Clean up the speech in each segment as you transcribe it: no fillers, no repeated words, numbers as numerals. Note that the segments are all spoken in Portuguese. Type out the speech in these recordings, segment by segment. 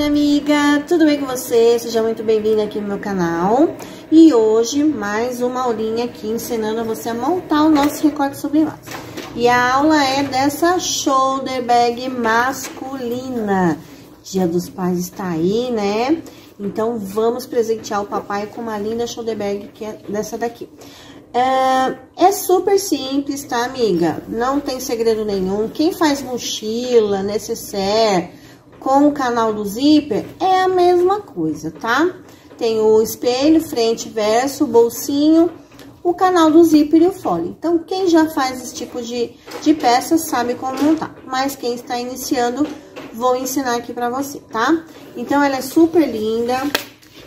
minha amiga, tudo bem com você? Seja muito bem-vinda aqui no meu canal. E hoje, mais uma aulinha aqui ensinando você a montar o nosso recorte sobre laço. E a aula é dessa shoulder bag masculina. Dia dos Pais está aí, né? Então, vamos presentear o papai com uma linda shoulder bag que é dessa daqui. É super simples, tá, amiga? Não tem segredo nenhum. Quem faz mochila, necessaire, com o canal do zíper, é a mesma coisa, tá? Tem o espelho, frente e verso, o bolsinho, o canal do zíper e o fole. Então, quem já faz esse tipo de peça sabe como montar. Mas quem está iniciando, vou ensinar aqui pra você, tá? Então, ela é super linda.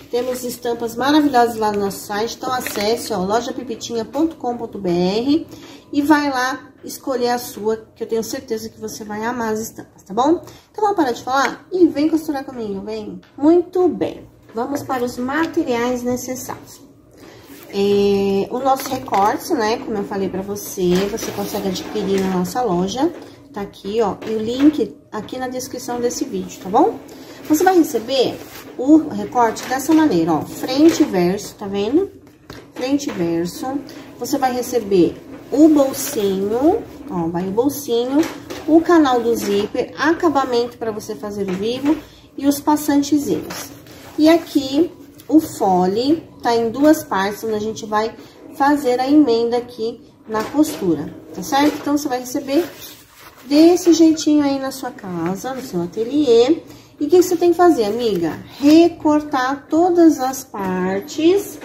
Temos estampas maravilhosas lá no nosso site. Então, acesse, ó, lojapipitinha.com.br e vai lá escolher a sua, que eu tenho certeza que você vai amar as estampas, tá bom? Então, vamos parar de falar e vem costurar comigo, vem? Muito bem. Vamos para os materiais necessários. O nosso recorte, né, como eu falei pra você, você consegue adquirir na nossa loja. Tá aqui, ó, e o link aqui na descrição desse vídeo, tá bom? Você vai receber o recorte dessa maneira, ó, frente e verso, tá vendo? Frente e verso. Você vai receber o bolsinho, ó, vai o bolsinho, o canal do zíper, acabamento para você fazer o vivo e os passantezinhos. E aqui o fole tá em duas partes, onde a gente vai fazer a emenda aqui na costura, tá certo? Então, você vai receber desse jeitinho aí na sua casa, no seu ateliê. E o que você tem que fazer, amiga? Recortar todas as partes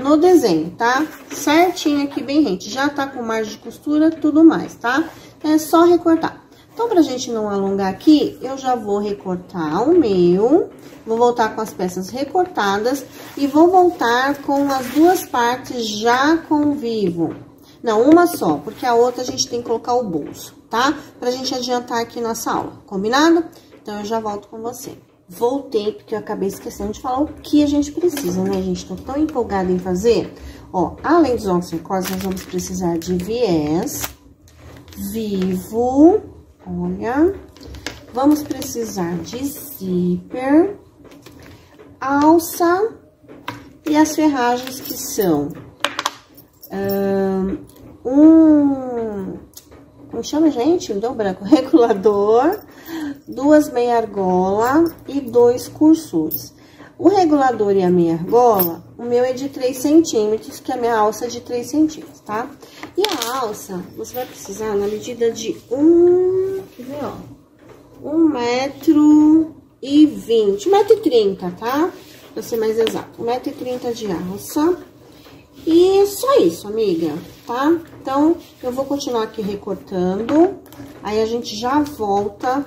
no desenho, tá? Certinho aqui, bem rente. Já tá com margem de costura, tudo mais, tá? É só recortar. Então, pra gente não alongar aqui, eu já vou recortar o meu. Vou voltar com as peças recortadas e vou voltar com as duas partes já com vivo. Não, uma só, porque a outra a gente tem que colocar o bolso, tá? Pra gente adiantar aqui nossa aula, combinado? Então, eu já volto com você. Voltei, porque eu acabei esquecendo de falar o que a gente precisa, né, gente? Tô tão empolgada em fazer. Ó, além dos nossos recortes, nós vamos precisar de viés, vivo, olha. Vamos precisar de zíper, alça e as ferragens que são... como chama, gente? Me deu branco. Regulador, duas meia argola e 2 cursores. O regulador e a meia argola, o meu é de 3 centímetros, que a minha alça é de 3 centímetros, tá? E a alça, você vai precisar na medida de quer ver, ó, 1,20 m, 1,30 m, tá? Pra ser mais exato, 1,30 m de alça. E só isso, amiga, tá? Então, eu vou continuar aqui recortando, aí a gente já volta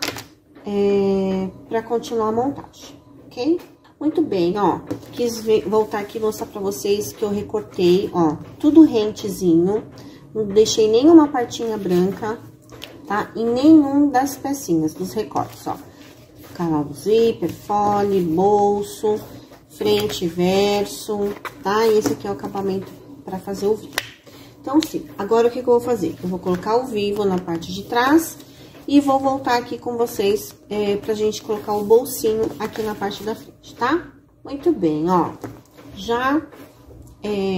pra continuar a montagem, ok? Muito bem, ó, quis voltar aqui e mostrar pra vocês que eu recortei, ó, tudo rentezinho, não deixei nenhuma partinha branca, tá? Em nenhum das pecinhas dos recortes, ó. Canal do zíper, fole, bolso... frente e verso, tá? E esse aqui é o acabamento para fazer o vivo. Então, sim, agora o que eu vou fazer? Eu vou colocar o vivo na parte de trás e vou voltar aqui com vocês pra gente colocar o bolsinho aqui na parte da frente, tá? Muito bem, ó. Já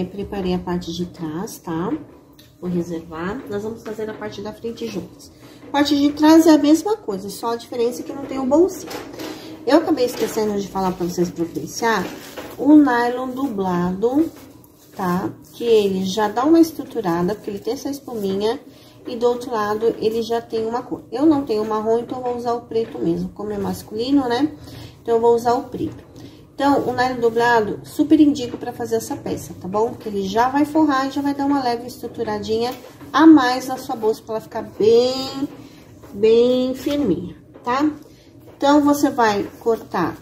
preparei a parte de trás, tá? Vou reservar. Nós vamos fazer a parte da frente juntas. A parte de trás é a mesma coisa, só a diferença é que não tem o bolsinho. Eu acabei esquecendo de falar pra vocês providenciar o nylon dublado, tá? Que ele já dá uma estruturada, porque ele tem essa espuminha, e do outro lado ele já tem uma cor. Eu não tenho marrom, então eu vou usar o preto mesmo, como é masculino, né? Então, eu vou usar o preto. Então, o nylon dublado, super indico pra fazer essa peça, tá bom? Porque ele já vai forrar e já vai dar uma leve estruturadinha a mais na sua bolsa, pra ela ficar bem firminha, tá? Então, você vai cortar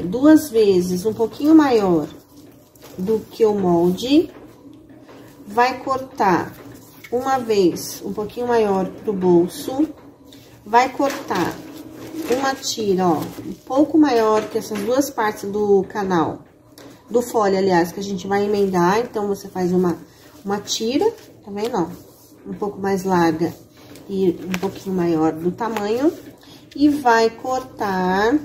2 vezes um pouquinho maior do que o molde. Vai cortar uma vez um pouquinho maior pro bolso. Vai cortar uma tira, ó, um pouco maior que essas duas partes do canal, do fole, aliás, que a gente vai emendar. Então, você faz uma tira, tá vendo, ó? Um pouco mais larga e um pouquinho maior do tamanho. e vai cortar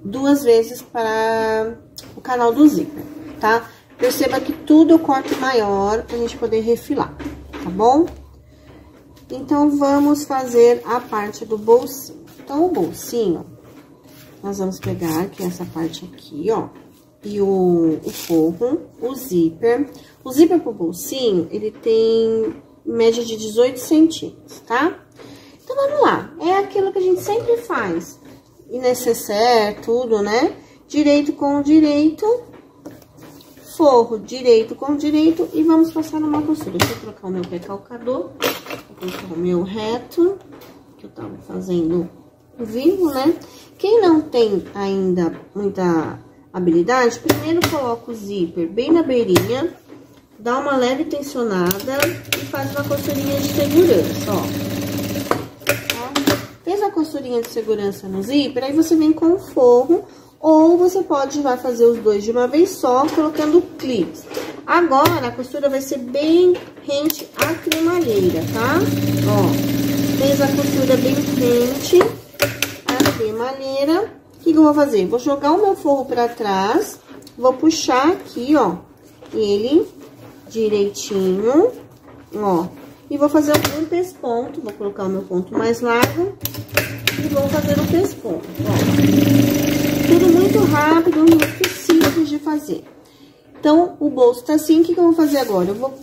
2 vezes para o canal do zíper, tá? Perceba que tudo eu corto maior pra gente poder refilar, tá bom? Então, vamos fazer a parte do bolsinho. Então, o bolsinho, nós vamos pegar aqui essa parte aqui, ó, e o forro, o zíper. O zíper pro bolsinho, ele tem média de 18 centímetros, tá? Então, vamos lá. É aquilo que a gente sempre faz. E necessaire, tudo, né? Direito com direito, forro direito com direito e vamos passar numa costura. Deixa eu trocar o meu recalcador, vou colocar o meu reto, que eu tava fazendo vivo, né? Quem não tem ainda muita habilidade, primeiro coloca o zíper bem na beirinha, dá uma leve tensionada e faz uma costurinha de segurança, ó. Fez a costurinha de segurança no zíper, aí você vem com o forro, ou você vai fazer os dois de uma vez só, colocando clips. Agora, a costura vai ser bem rente à cremalheira, tá? Ó, fez a costura bem rente à cremalheira. O que eu vou fazer? Vou jogar o meu forro pra trás, vou puxar aqui, ó, ele direitinho, ó. E vou fazer um pesponto, vou colocar o meu ponto mais largo e vou fazer o pesponto, ó. Tudo muito rápido, muito simples de fazer. Então, o bolso tá assim, o que eu vou fazer agora? Eu vou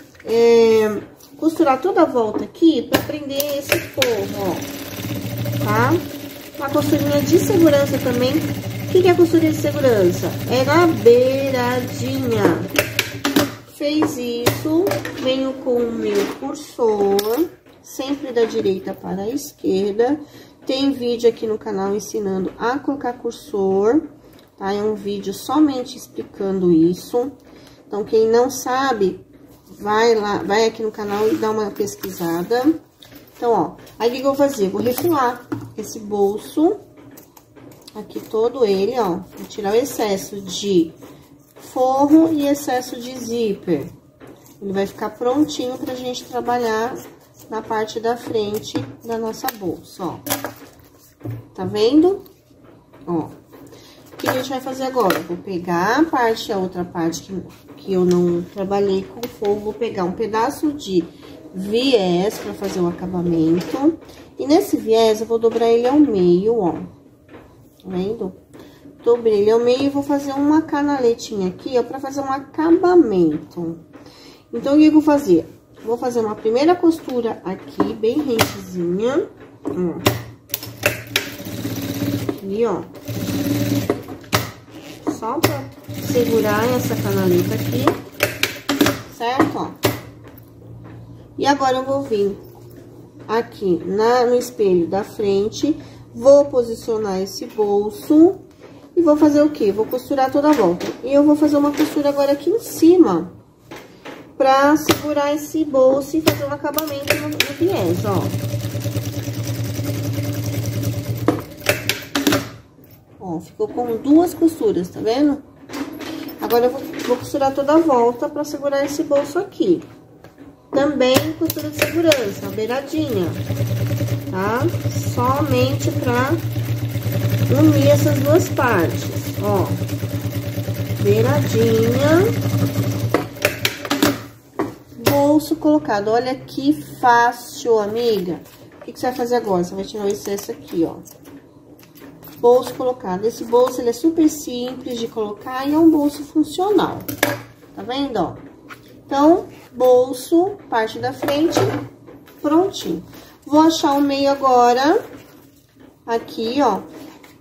costurar toda a volta aqui pra prender esse forro, ó, tá? Uma costurinha de segurança também. O que é a costurinha de segurança? É na beiradinha. Fez isso, venho com o meu cursor, sempre da direita para a esquerda. Tem vídeo aqui no canal ensinando a colocar cursor, tá? É um vídeo somente explicando isso. Então, quem não sabe, vai lá, vai aqui no canal e dá uma pesquisada. Então, ó, aí o que eu vou fazer? Vou refilar esse bolso, aqui todo ele, ó, vou tirar o excesso de forro e excesso de zíper. Ele vai ficar prontinho pra gente trabalhar na parte da frente da nossa bolsa, ó. Tá vendo? Ó. O que a gente vai fazer agora? Vou pegar a outra parte que eu não trabalhei com forro, vou pegar um pedaço de viés pra fazer o acabamento. E nesse viés eu vou dobrar ele ao meio, ó. Tá vendo? Dobrei ele ao meio e vou fazer uma canaletinha aqui, ó, pra fazer um acabamento. Então, o que eu vou fazer? Vou fazer uma primeira costura aqui, bem rentezinha, ó. Aqui, ó. Só pra segurar essa canaleta aqui, certo, ó. E agora, eu vou vir aqui no espelho da frente, vou posicionar esse bolso. E vou fazer o quê? Vou costurar toda a volta. E eu vou fazer uma costura agora aqui em cima, pra segurar esse bolso e fazer um acabamento no viés, ó. Ó, ficou com 2 costuras, tá vendo? Agora, eu vou costurar toda a volta pra segurar esse bolso aqui. Também costura de segurança, a beiradinha, tá? Somente pra unir essas duas partes, ó, beiradinha, bolso colocado. Olha que fácil, amiga. O que você vai fazer agora? Você vai tirar o excesso aqui, ó, bolso colocado. Esse bolso, ele é super simples de colocar e é um bolso funcional, tá vendo, ó? Então, bolso, parte da frente, prontinho. Vou achar o meio agora, aqui, ó.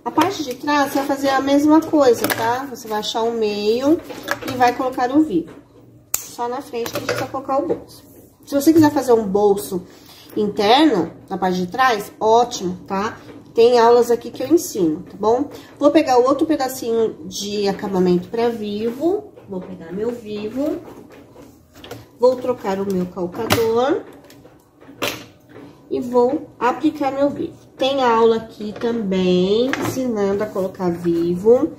A parte de trás, você vai fazer a mesma coisa, tá? Você vai achar o meio e vai colocar o vivo. Só na frente que a gente vai colocar o bolso. Se você quiser fazer um bolso interno, na parte de trás, ótimo, tá? Tem aulas aqui que eu ensino, tá bom? Vou pegar o outro pedacinho de acabamento pra vivo. Vou pegar meu vivo. Vou trocar o meu calcador. E vou aplicar meu vivo. Tem aula aqui também, ensinando a colocar vivo,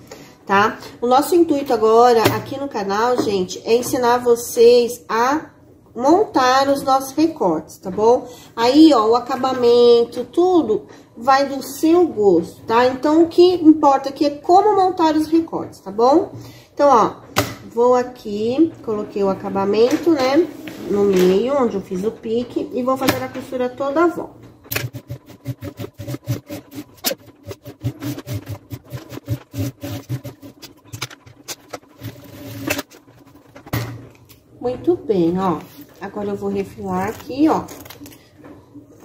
tá? O nosso intuito agora, aqui no canal, gente, é ensinar vocês a montar os nossos recortes, tá bom? Aí, ó, o acabamento, tudo vai do seu gosto, tá? Então, o que importa aqui é como montar os recortes, tá bom? Então, ó, vou aqui, coloquei o acabamento, né, no meio, onde eu fiz o pique, e vou fazer a costura toda a volta. Muito bem, ó. Agora eu vou refilar aqui, ó,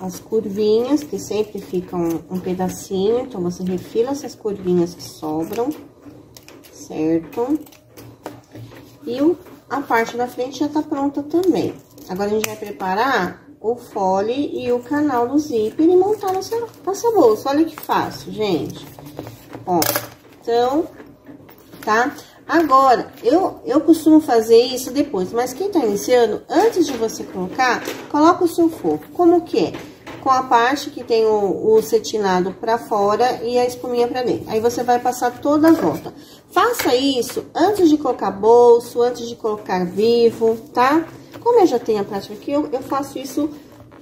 as curvinhas, que sempre ficam um pedacinho. Então, você refila essas curvinhas que sobram, certo? E a parte da frente já tá pronta também. Agora, a gente vai preparar o fole e o canal do zíper e montar nossa bolsa. Olha que fácil, gente. Ó, então, tá? Agora, eu costumo fazer isso depois, mas quem tá iniciando, antes de você colocar, coloca o seu forro. Como que é? Com a parte que tem o cetinado pra fora e a espuminha pra dentro. Aí, você vai passar toda a volta. Faça isso antes de colocar bolso, antes de colocar vivo, tá? Como eu já tenho a prática aqui, eu faço isso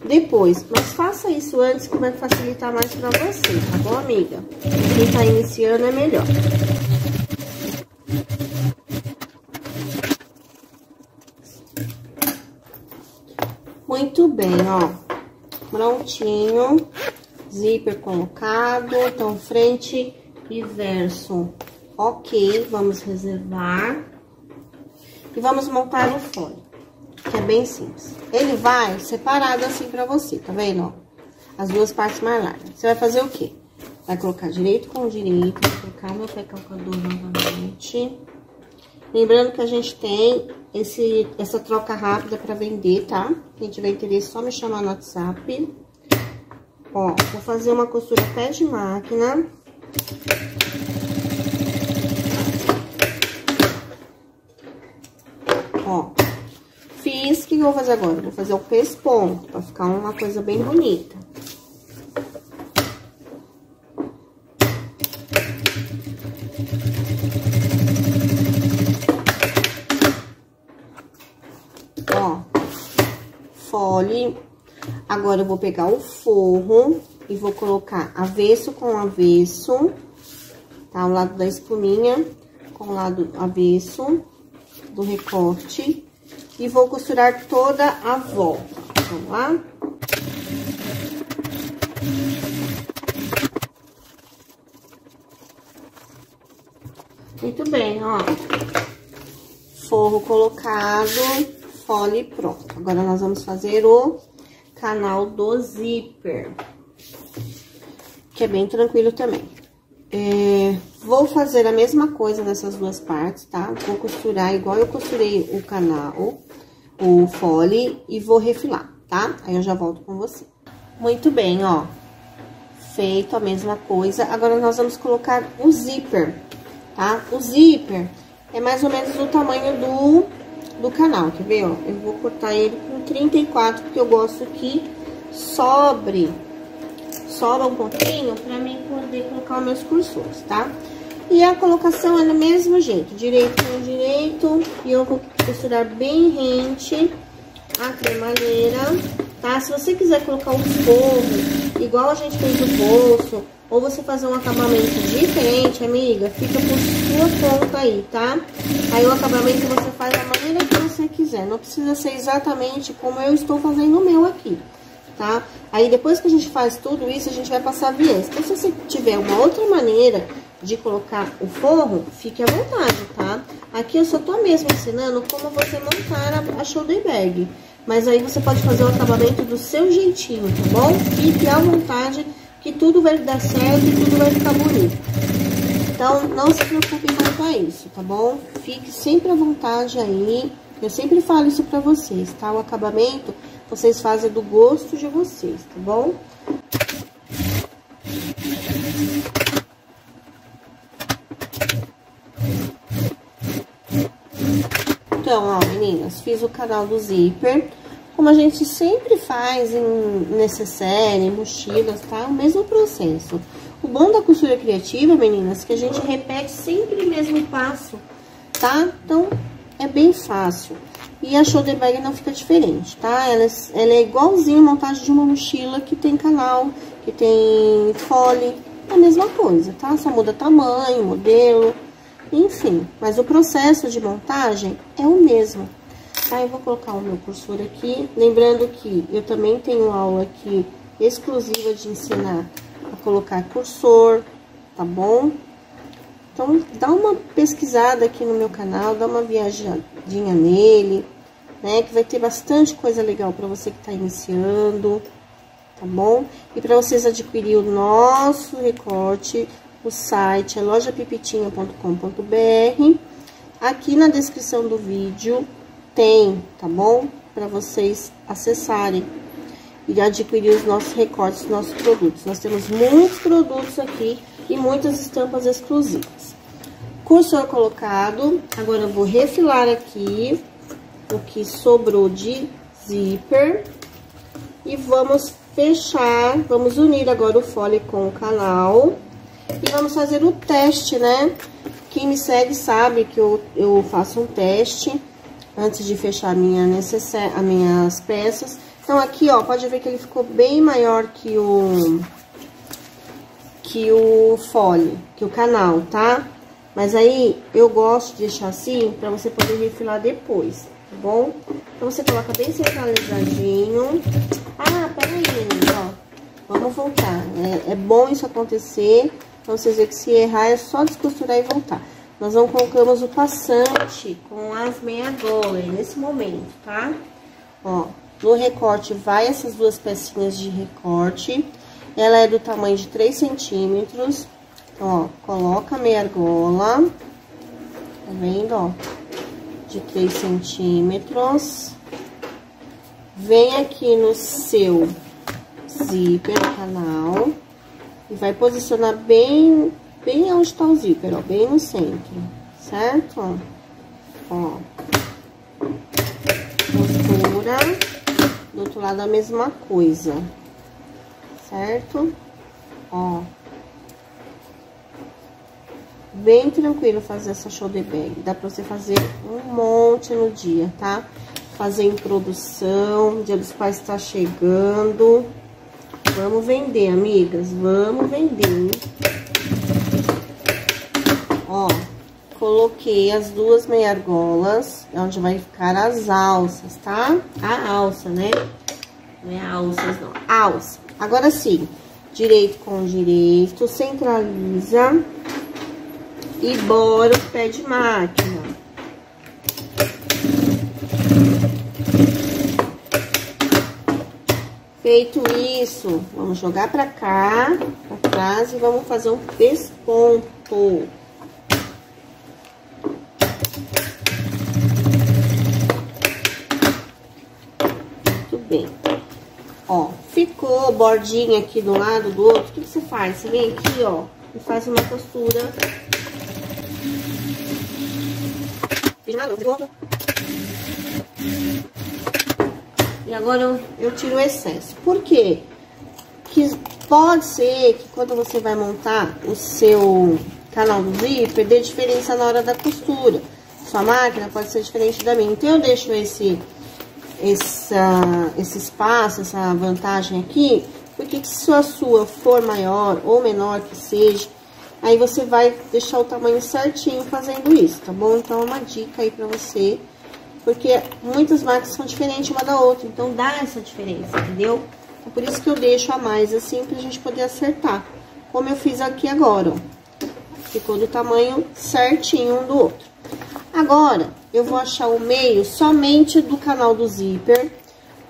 depois. Mas faça isso antes, que vai facilitar mais pra você, tá bom, amiga? Quem tá iniciando é melhor. Muito bem, ó, prontinho, zíper colocado, então, frente e verso, ok, vamos reservar, e vamos montar o fole, que é bem simples. Ele vai separado assim pra você, tá vendo, ó, as duas partes mais largas. Você vai fazer o quê? Vai colocar direito com direito, vou colocar meu pé calcador novamente. Lembrando que a gente tem essa troca rápida pra vender, tá? Quem tiver interesse, só me chamar no WhatsApp. Ó, vou fazer uma costura pé de máquina. Ó, fiz, o que eu vou fazer agora? Vou fazer o pesponto, pra ficar uma coisa bem bonita. Fole. Agora, eu vou pegar o forro e vou colocar avesso com avesso, tá? O lado da espuminha com o lado avesso do recorte. E vou costurar toda a volta. Vamos lá? Muito bem, ó. Forro colocado. Fole pronto. Agora, nós vamos fazer o canal do zíper, que é bem tranquilo também. Vou fazer a mesma coisa nessas duas partes, tá? Vou costurar igual eu costurei o canal, o fole, e vou refilar, tá? Aí, eu já volto com você. Muito bem, ó. Feito a mesma coisa. Agora, nós vamos colocar o zíper, tá? O zíper é mais ou menos do tamanho do canal, quer ver, ó? Eu vou cortar ele com 34, porque eu gosto que sobra um pouquinho pra mim poder colocar os meus cursores, tá? E a colocação é do mesmo jeito, direito com direito, e eu vou costurar bem rente a cremalheira, tá? Se você quiser colocar o forro, igual a gente fez o bolso, ou você fazer um acabamento diferente, amiga, fica por sua conta aí, tá? Aí, o acabamento você faz da maneira que você quiser. Não precisa ser exatamente como eu estou fazendo o meu aqui, tá? Aí, depois que a gente faz tudo isso, a gente vai passar viés. Então, se você tiver uma outra maneira de colocar o forro, fique à vontade, tá? Aqui eu só tô mesmo ensinando como você montar a shoulder bag. Mas aí, você pode fazer o acabamento do seu jeitinho, tá bom? Fique à vontade, que tudo vai dar certo e tudo vai ficar bonito. Então, não se preocupe quanto a isso, tá bom? Fique sempre à vontade aí. Eu sempre falo isso pra vocês, tá? O acabamento, vocês fazem do gosto de vocês, tá bom? Então, ó, meninas, fiz o canal do zíper. Como a gente sempre faz em necessaire, mochilas, tá? O mesmo processo. O bom da costura criativa, meninas, é que a gente repete sempre o mesmo passo, tá? Então, é bem fácil. E a shoulder bag não fica diferente, tá? Ela é igualzinha a montagem de uma mochila que tem canal, que tem fole, é a mesma coisa, tá? Só muda tamanho, modelo, enfim. Mas o processo de montagem é o mesmo. Aí, eu vou colocar o meu cursor aqui. Lembrando que eu também tenho aula aqui exclusiva de ensinar a colocar cursor, tá bom? Então, dá uma pesquisada aqui no meu canal, dá uma viajadinha nele, né? Que vai ter bastante coisa legal para você que tá iniciando, tá bom? E para vocês adquirir o nosso recorte, o site é lojapipitinha.com.br. Aqui na descrição do vídeo tem, tá bom? Para vocês acessarem e adquirir os nossos recortes, os nossos produtos. Nós temos muitos produtos aqui e muitas estampas exclusivas. Cursor colocado, agora eu vou refilar aqui o que sobrou de zíper e vamos fechar, vamos unir agora o fole com o canal e vamos fazer o teste, né? Quem me segue sabe que eu faço um teste antes de fechar as minhas peças. Então, aqui, ó, pode ver que ele ficou bem maior que o fole, que o canal, tá? Mas aí, eu gosto de deixar assim, pra você poder refilar depois, tá bom? Então, você coloca bem centralizadinho. Ah, peraí, meninas, ó. Vamos voltar. É bom isso acontecer, pra vocês verem que se errar é só descosturar e voltar. Nós não colocamos o passante com as meia-golas nesse momento, tá? Ó, no recorte vai essas duas pecinhas de recorte. Ela é do tamanho de 3 centímetros. Ó, coloca a meia-argola. Tá vendo, ó? De 3 centímetros. Vem aqui no seu zíper, no canal. E vai posicionar bem onde tá o zíper, ó. Bem no centro, certo? Ó. Costura. Do outro lado a mesma coisa, certo? Ó. Bem tranquilo fazer essa shoulder bag. Dá pra você fazer um monte no dia, tá? Fazer em produção, Dia dos Pais tá chegando. Vamos vender, amigas, vamos vender, hein? Ó, coloquei as duas meia-argolas, onde vai ficar as alças, tá? A alça, né? Não é alças, não. Alça. Agora sim, direito com direito, centraliza e bora o pé de máquina. Feito isso, vamos jogar pra cá, pra trás e vamos fazer um pesponto. Bem, ó, ficou bordinha aqui do lado do outro, o que você faz? Você vem aqui, ó, e faz uma costura. E agora eu tiro o excesso. Por quê? Que pode ser que quando você vai montar o seu canal do zíper, dê diferença na hora da costura. Sua máquina pode ser diferente da minha. Então, eu deixo esse espaço, essa vantagem aqui, porque se a sua for maior ou menor que seja, aí você vai deixar o tamanho certinho fazendo isso, tá bom? Então, é uma dica aí pra você, porque muitas máquinas são diferentes uma da outra, então dá essa diferença, entendeu? É por isso que eu deixo a mais assim, pra gente poder acertar, como eu fiz aqui agora, ó. Ficou do tamanho certinho um do outro. Agora, eu vou achar o meio somente do canal do zíper.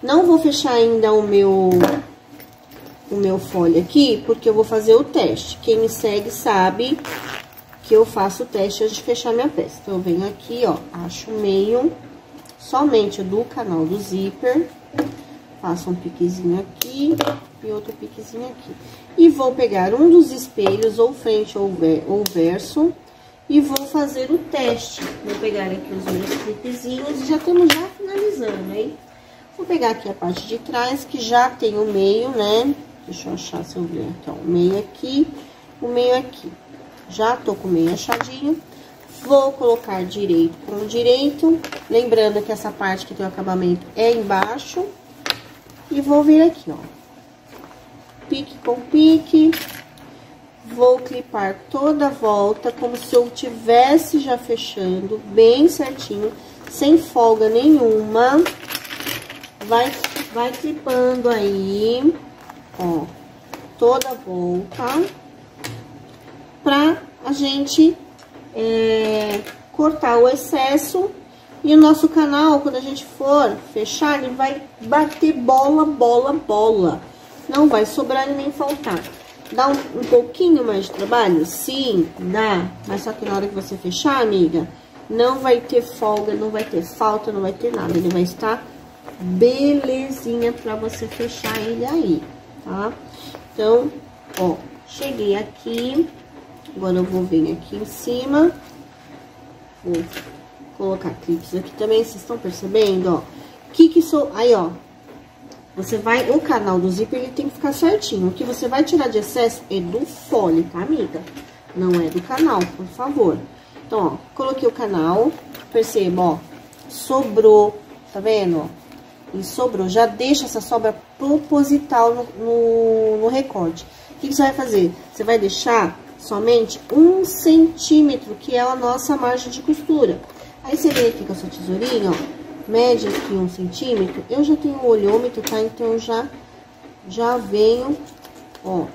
Não vou fechar ainda o meu fole aqui, porque eu vou fazer o teste. Quem me segue sabe que eu faço o teste antes de fechar minha peça. Então, eu venho aqui, ó, acho o meio somente do canal do zíper. Faço um piquezinho aqui e outro piquezinho aqui. E vou pegar um dos espelhos, ou frente ou verso, e vou fazer o teste. Vou pegar aqui os meus clipezinhos e já estamos finalizando, hein? Vou pegar aqui a parte de trás, que já tem o meio, né? Deixa eu achar se eu ver aqui, ó. O meio aqui, o meio aqui. Já tô com o meio achadinho. Vou colocar direito com direito, lembrando que essa parte que tem o acabamento é embaixo. E vou vir aqui, ó, pique com pique, vou clipar toda a volta, como se eu tivesse já fechando bem certinho, sem folga nenhuma. Vai clipando aí, ó, toda a volta, pra a gente cortar o excesso. E o nosso canal, quando a gente for fechar, ele vai bater bola, bola, bola. Não vai sobrar e nem faltar. Dá um pouquinho mais de trabalho? Sim, dá. Mas só que na hora que você fechar, amiga, não vai ter folga, não vai ter falta, não vai ter nada. Ele vai estar belezinha pra você fechar ele aí, tá? Então, ó, cheguei aqui. Agora eu vou vir aqui em cima. Vou colocar clipes aqui também, vocês estão percebendo, ó? Aí, ó, você vai, o canal do zíper, ele tem que ficar certinho. O que você vai tirar de excesso é do fole, tá, amiga? Não é do canal, por favor. Então, ó, coloquei o canal, perceba, ó, sobrou, tá vendo, ó? E sobrou, já deixa essa sobra proposital no recorte. O que você vai fazer? Você vai deixar somente 1 centímetro, que é a nossa margem de costura. Aí, você vem aqui com a sua tesourinha, ó, mede aqui 1 centímetro. Eu já tenho o olhômetro, tá? Então, eu já venho, ó.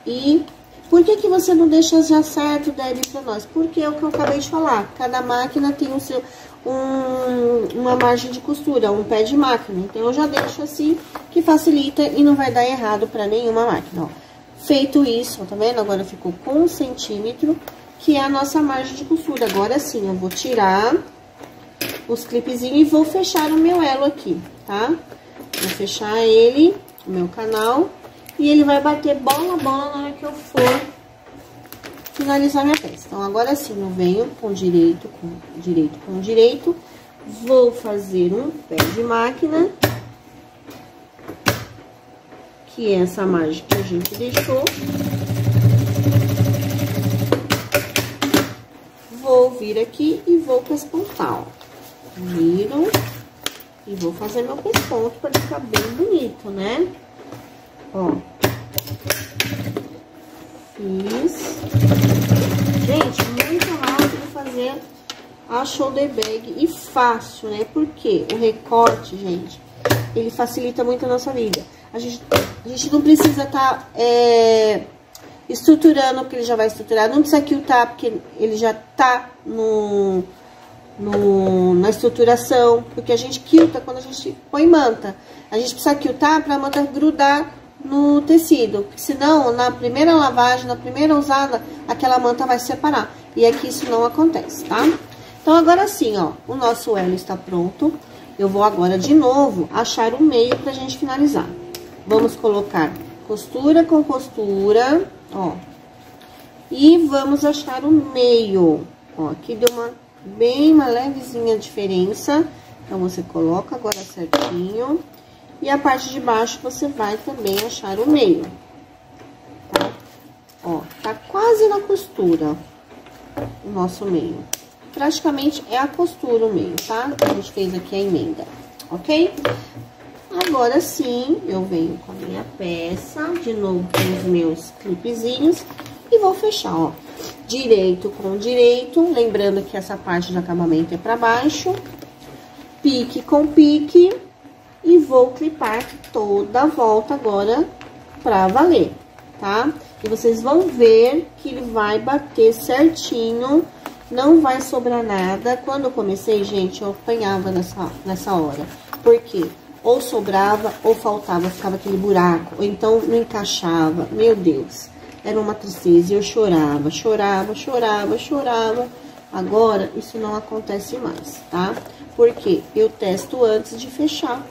E por que você não deixa já certo, Debbie, pra nós? Porque é o que eu acabei de falar. Cada máquina tem o seu, uma margem de costura, um pé de máquina. Então, eu já deixo assim, que facilita e não vai dar errado pra nenhuma máquina, ó. Feito isso, tá vendo? Agora ficou com 1 centímetro, que é a nossa margem de costura. Agora sim, eu vou tirar os clipezinhos e vou fechar o meu elo aqui, tá? Vou fechar ele, o meu canal, e ele vai bater bola a bola na hora que eu for finalizar minha peça. Então, agora sim, eu venho com direito, com direito, vou fazer um pé de máquina, que é essa margem que a gente deixou. Vou vir aqui e vou pespontar, ó. Viro e vou fazer meu pesponto para ficar bem bonito, né? Ó. Fiz. Gente, muito rápido fazer a shoulder bag e fácil, né? Porque o recorte, gente, ele facilita muito a nossa vida. A gente não precisa estar estruturando, porque ele já vai estruturar. Não precisa quiltar, porque ele já tá na estruturação. Porque a gente quilta quando a gente põe manta. A gente precisa quiltar pra manta grudar no tecido. Porque senão, na primeira lavagem, na primeira usada, aquela manta vai se separar. E aqui isso não acontece, tá? Então, agora sim, ó, o nosso elo está pronto. Eu vou agora, de novo, achar o meio pra gente finalizar. Vamos colocar costura com costura, ó. E vamos achar o meio. Ó, aqui deu uma levezinha diferença. Então, você coloca agora certinho. E a parte de baixo, você vai também achar o meio. Tá? Ó, tá quase na costura, o nosso meio. Praticamente é a costura o meio, tá? A gente fez aqui a emenda, ok? Agora sim, eu venho com a minha peça, de novo com os meus clipezinhos, e vou fechar, ó. Direito com direito, lembrando que essa parte de acabamento é pra baixo. Pique com pique, e vou clipar toda a volta agora pra valer, tá? E vocês vão ver que ele vai bater certinho, não vai sobrar nada. Quando eu comecei, gente, eu apanhava nessa hora. Por quê? Ou sobrava, ou faltava, ficava aquele buraco, ou então não encaixava. Meu Deus, era uma tristeza. E eu chorava, chorava, chorava, chorava. Agora, isso não acontece mais, tá? Porque eu testo antes de fechar.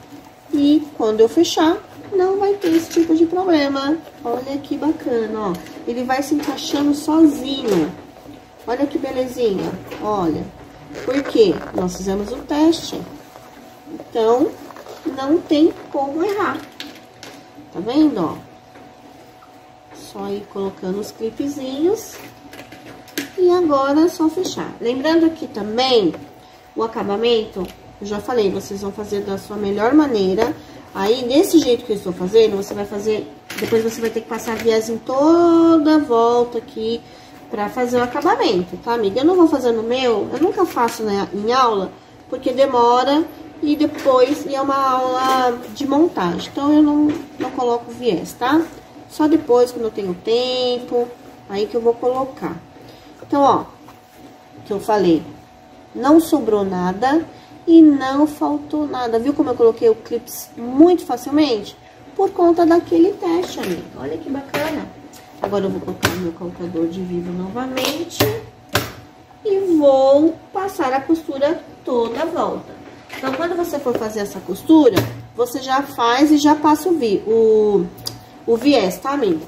E quando eu fechar, não vai ter esse tipo de problema. Olha que bacana, ó. Ele vai se encaixando sozinho. Olha que belezinha, olha. Por quê? Nós fizemos o teste. Então, não tem como errar. Tá vendo, ó? Só ir colocando os clipezinhos E agora é só fechar. Lembrando aqui também, o acabamento, eu já falei, vocês vão fazer da sua melhor maneira. Aí, desse jeito que eu estou fazendo, você vai fazer... Depois você vai ter que passar viés em toda a volta aqui pra fazer o acabamento, tá, amiga? Eu não vou fazer no meu, eu nunca faço, né, em aula, porque demora e depois é uma aula de montagem. Então, eu não coloco viés, tá? Só depois, quando eu tenho tempo, aí que eu vou colocar. Então, ó, que eu falei, não sobrou nada e não faltou nada. Viu como eu coloquei o clips muito facilmente? Por conta daquele teste, amiga. Olha que bacana. Agora eu vou colocar o meu calcador de vidro novamente e vou passar a costura toda a volta. Então, quando você for fazer essa costura, você já faz e já passa o viés, tá, amiga?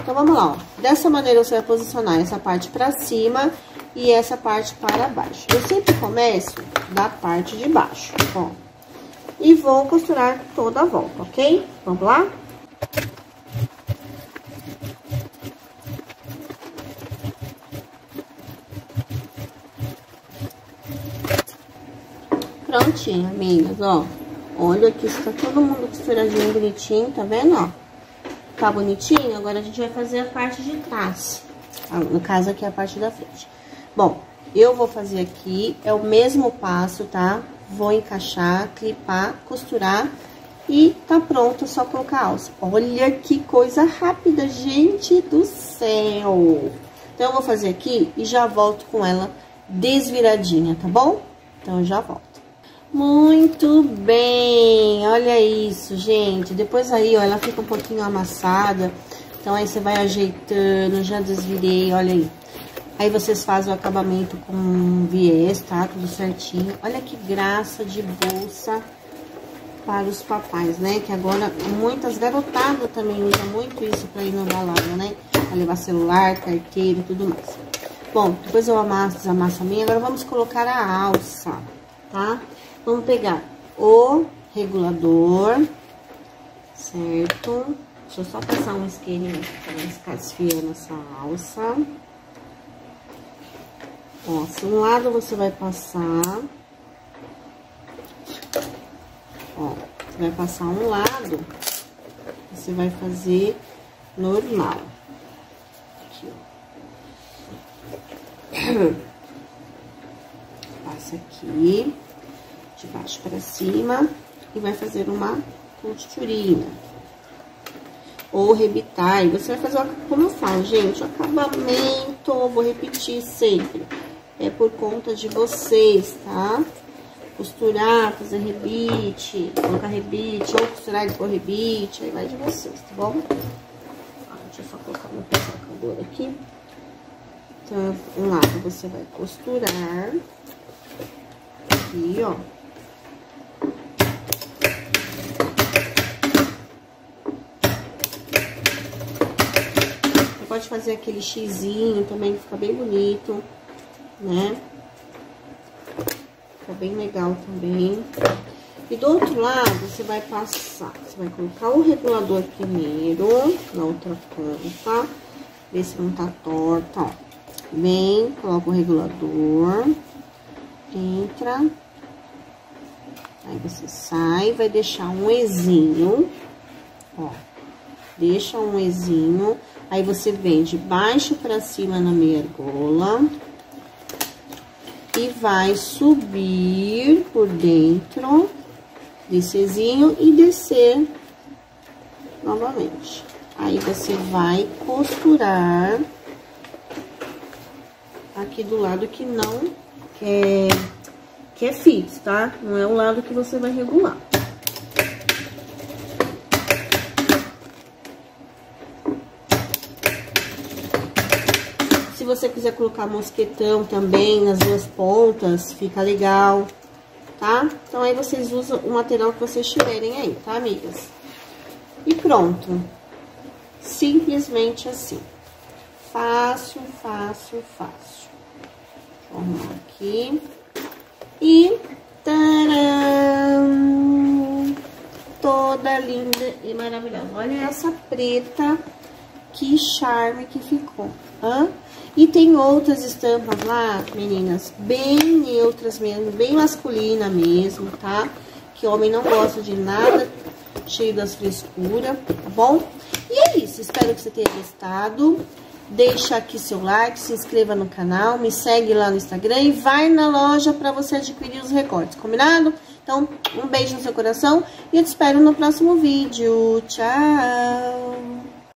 Então, vamos lá, ó. Dessa maneira, você vai posicionar essa parte pra cima e essa parte para baixo. Eu sempre começo da parte de baixo, ó. E vou costurar toda a volta, ok? Vamos lá? Prontinho, amigas, ó. Olha aqui, está todo mundo costuradinho, bonitinho, tá vendo, ó? Tá bonitinho? Agora a gente vai fazer a parte de trás. No caso, aqui é a parte da frente. Bom, eu vou fazer aqui, é o mesmo passo, tá? Vou encaixar, clipar, costurar e tá pronto, só colocar a alça. Olha que coisa rápida, gente do céu! Então, eu vou fazer aqui e já volto com ela desviradinha, tá bom? Então, eu já volto. Muito bem, olha isso, gente. Depois aí, ó, ela fica um pouquinho amassada. Então, aí você vai ajeitando, já desvirei, olha aí. Aí, vocês fazem o acabamento com viés, tá? Tudo certinho. Olha que graça de bolsa para os papais, né? Que agora, muitas garotadas também usam muito isso pra ir na balada, né? Pra levar celular, carteira e tudo mais. Bom, depois eu amasso, desamasso a minha. Agora, vamos colocar a alça, tá? Vamos pegar o regulador, certo? Deixa eu só passar um isqueirinho pra não ficar desfiando essa alça. Ó, se um lado você vai passar, ó, você vai passar um lado, você vai fazer normal. Aqui, ó. Passa aqui, de baixo pra cima, e vai fazer uma costurinha. Ou rebitar, e você vai fazer, como eu falo, gente, o acabamento, vou repetir sempre, é por conta de vocês, tá? Costurar, fazer rebite, colocar rebite, ou costurar e pôr rebite, aí vai de vocês, tá bom? Deixa eu só colocar meu calcador aqui. Então, um lado você vai costurar, aqui, ó. Pode fazer aquele xizinho também, que fica bem bonito, né? Fica bem legal também. E do outro lado, você vai passar, você vai colocar o regulador primeiro, na outra ponta, ver se não tá torta, ó. Vem, coloca o regulador, entra, aí você sai, vai deixar um ezinho, ó. Deixa um ezinho. Aí, você vem de baixo pra cima na meia argola e vai subir por dentro desse ezinho e descer novamente. Aí, você vai costurar aqui do lado que não que é fixo, tá? Não é o lado que você vai regular. Se você quiser colocar mosquetão também nas duas pontas, fica legal, tá? Então, aí vocês usam o material que vocês tiverem aí, tá, amigas? E pronto. Simplesmente assim. Fácil, fácil, fácil. Vou arrumar aqui. E... tcharam! Toda linda e maravilhosa. Olha essa preta, que charme que ficou, hã? E tem outras estampas lá, meninas, bem neutras mesmo, bem masculina mesmo, tá? Que homem não gosta de nada cheio das frescuras, tá bom? E é isso, espero que você tenha gostado. Deixa aqui seu like, se inscreva no canal, me segue lá no Instagram e vai na loja pra você adquirir os recortes, combinado? Então, um beijo no seu coração e eu te espero no próximo vídeo. Tchau!